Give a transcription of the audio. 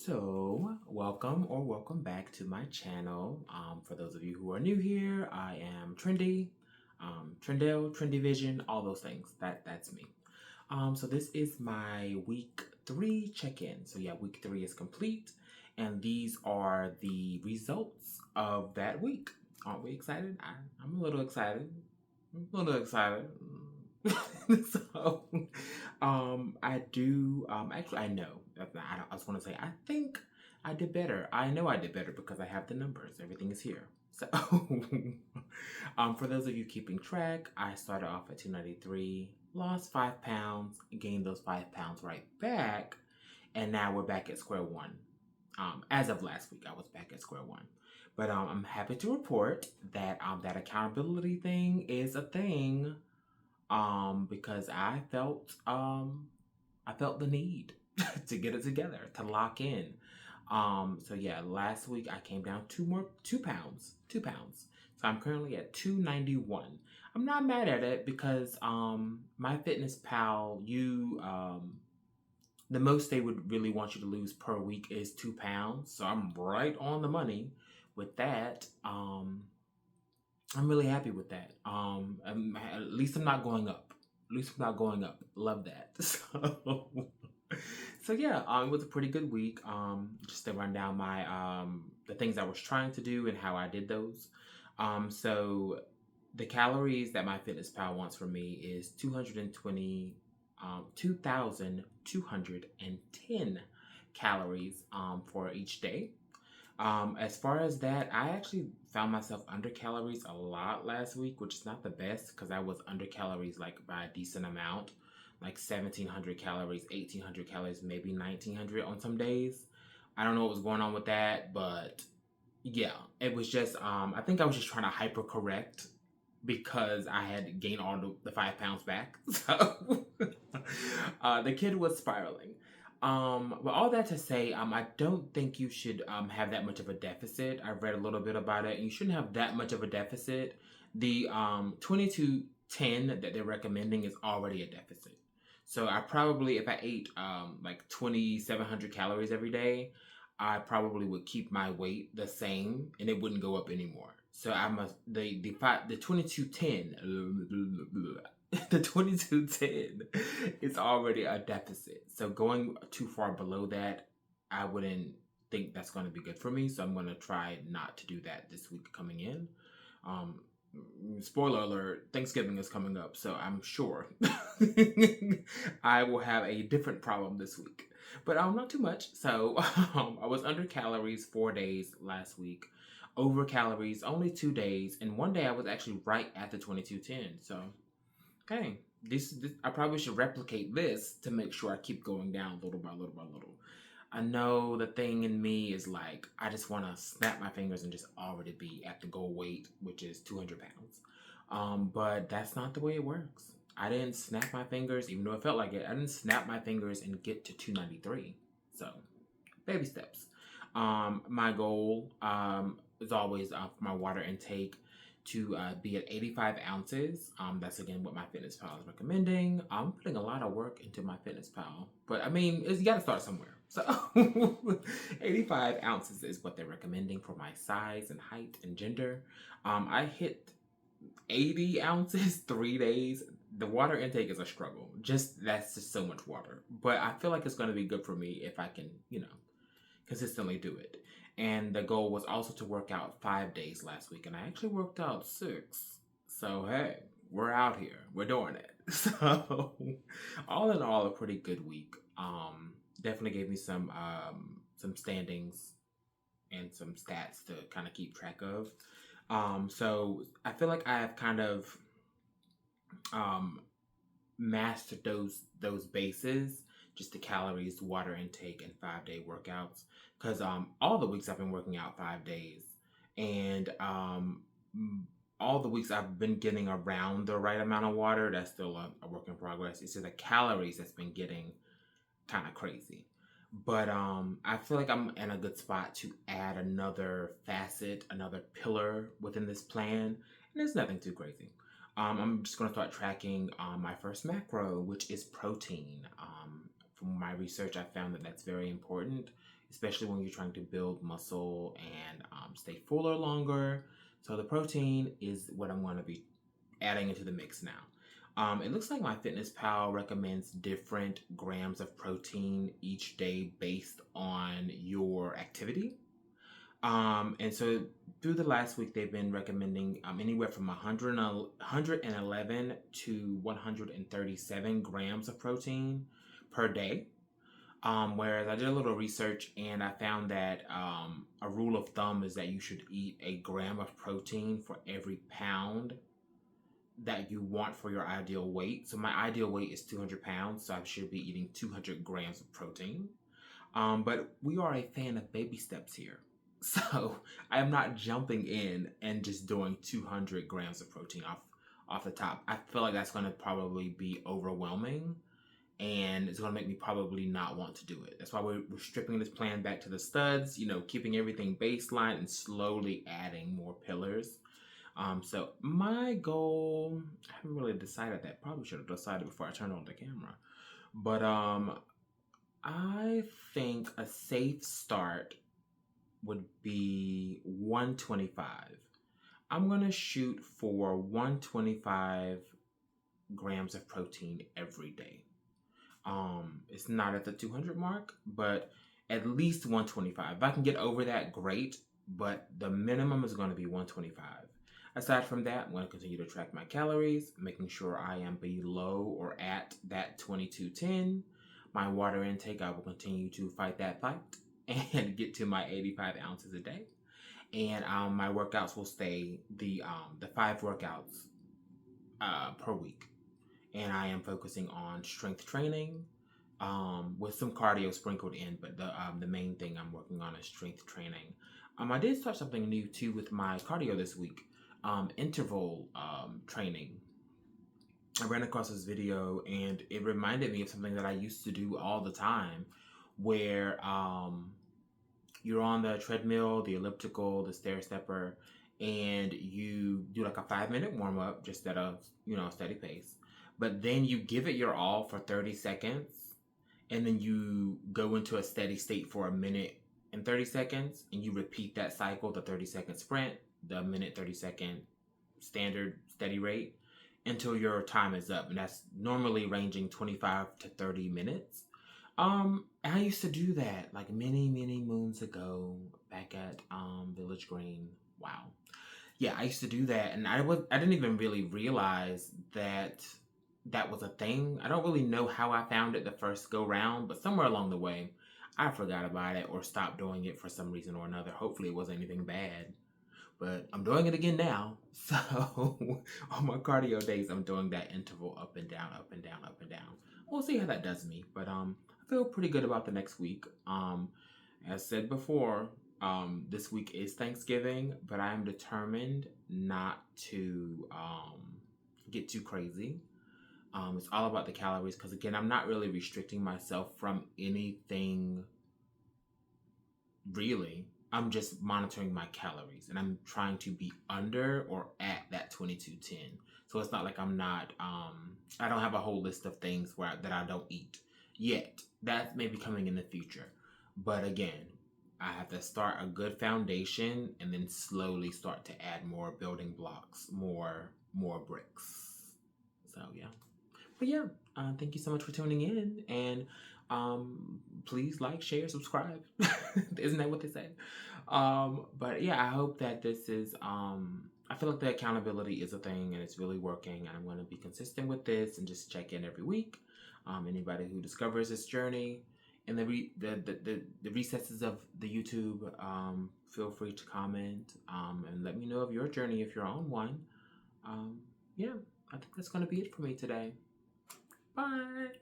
Welcome back to my channel. For those of you who are new here, I am Trendy, Trendell, Trendy Vision, all those things. That's me. So this is my week 3 check-in. So yeah, week 3 is complete, and these are the results of that week. Aren't we excited? I'm a little excited. I'm a little excited. so, I do. Actually, I know. I was going to say. I think I did better. I know I did better because I have the numbers. Everything is here. So, for those of you keeping track, I started off at 293, lost 5 pounds, gained those 5 pounds right back, and now we're back at square one. As of last week, I was back at square one. But I'm happy to report that that accountability thing is a thing. Because I felt the need to get it together, to lock in. So yeah, last week I came down 2 pounds. So I'm currently at 291. I'm not mad at it because my fitness pal, the most they would really want you to lose per week is 2 pounds. So I'm right on the money with that. I'm really happy with that. At least I'm not going up. At least I'm not going up. Love that. So yeah, it was a pretty good week. Just to run down my the things I was trying to do and how I did those. So the calories that my fitness pal wants from me is 2,210 calories for each day. As far as that, I actually found myself under calories a lot last week, which is not the best because I was under calories like by a decent amount, like 1,700 calories, 1,800 calories, maybe 1,900 on some days. I don't know what was going on with that, but yeah, it was just, I think I was just trying to hyper correct because I had gained all the 5 pounds back. So the kid was spiraling. But all that to say, I don't think you should have that much of a deficit. I've read a little bit about it. You shouldn't have that much of a deficit. The 2210 that they're recommending is already a deficit. So I probably, if I ate like 2,700 calories every day, I probably would keep my weight the same and it wouldn't go up anymore. So I must the 2210 the 2210 is already a deficit. So going too far below that, I wouldn't think that's going to be good for me. So I'm going to try not to do that this week coming in. Um, Spoiler alert, Thanksgiving is coming up, so I'm sure I will have a different problem this week. But not too much. So I was under calories 4 days last week, over calories only 2 days, and one day I was actually right at the 2210. So okay, this I probably should replicate this to make sure I keep going down little by little by little. I know the thing in me is like, I just want to snap my fingers and just already be at the goal weight, which is 200 pounds. But that's not the way it works. I didn't snap my fingers, even though it felt like it. I didn't snap my fingers and get to 293. So, baby steps. My goal is always for my water intake to be at 85 ounces. That's again what my fitness pal is recommending. I'm putting a lot of work into my fitness pal, but I mean, you got to start somewhere. So 85 ounces is what they're recommending for my size and height and gender. I hit 80 ounces 3 days. The water intake is a struggle. That's just so much water. But I feel like it's going to be good for me if I can, consistently do it. And the goal was also to work out 5 days last week, and I actually worked out 6. So hey, we're out here. We're doing it. So all in all, a pretty good week. Definitely gave me some standings and some stats to kind of keep track of. So I feel like I have kind of mastered those bases, just the calories, water intake, and 5-day workouts. Because all the weeks I've been working out 5 days, and all the weeks I've been getting around the right amount of water. That's still a work in progress. It's just the calories that's been getting kind of crazy. But I feel like I'm in a good spot to add another facet, another pillar within this plan, and it's nothing too crazy. I'm just going to start tracking my first macro, which is protein. From my research, I found that that's very important. especially when you're trying to build muscle and stay fuller longer. So the protein is what I'm going to be adding into the mix now. It looks like MyFitnessPal recommends different grams of protein each day based on your activity. And so through the last week, they've been recommending anywhere from 111 to 137 grams of protein per day. Whereas I did a little research and I found that a rule of thumb is that you should eat a gram of protein for every pound that you want for your ideal weight. So my ideal weight is 200 pounds, so I should be eating 200 grams of protein. But we are a fan of baby steps here. So I am not jumping in and just doing 200 grams of protein off the top. I feel like that's going to probably be overwhelming and it's going to make me probably not want to do it. That's why we're stripping this plan back to the studs, keeping everything baseline and slowly adding more pillars. So my goal, I haven't really decided that. Probably should have decided before I turned on the camera. But I think a safe start would be 125. I'm going to shoot for 125 grams of protein every day. It's not at the 200 mark, but at least 125. If I can get over that, great. But the minimum is going to be 125. Aside from that, I'm going to continue to track my calories, making sure I am below or at that 2210. My water intake, I will continue to fight that fight and get to my 85 ounces a day. And my workouts will stay the 5 workouts per week. And I am focusing on strength training with some cardio sprinkled in, but the main thing I'm working on is strength training. I did start something new too with my cardio this week. Interval training. I ran across this video and it reminded me of something that I used to do all the time where you're on the treadmill, the elliptical, the stair stepper, and you do like a 5-minute warm up just at a steady pace. But then you give it your all for 30 seconds and then you go into a steady state for 1 minute and 30 seconds and you repeat that cycle, the 30-second sprint, the minute 30-second standard steady rate until your time is up, and that's normally ranging 25 to 30 minutes. I used to do that like many moons ago back at Village Green. Wow. Yeah, I used to do that, and I didn't even really realize that was a thing. I don't really know how I found it the first go round, but somewhere along the way I forgot about it or stopped doing it for some reason or another. Hopefully it wasn't anything bad. But I'm doing it again now. So on my cardio days, I'm doing that interval up and down, up and down, up and down. We'll see how that does me. But I feel pretty good about the next week. As said before, this week is Thanksgiving, but I am determined not to get too crazy. It's all about the calories because, again, I'm not really restricting myself from anything really. I'm just monitoring my calories and I'm trying to be under or at that 2210. So it's not like I'm not, I don't have a whole list of things that I don't eat yet. That may be coming in the future. But again, I have to start a good foundation and then slowly start to add more building blocks, more bricks. So yeah. But yeah, thank you so much for tuning in, and please like, share, subscribe. Isn't that what they say? But yeah, I hope that this is, I feel like the accountability is a thing and it's really working, and I'm going to be consistent with this and just check in every week. Anybody who discovers this journey in the recesses of the YouTube, feel free to comment and let me know of your journey if you're on one. Yeah, I think that's going to be it for me today. Bye.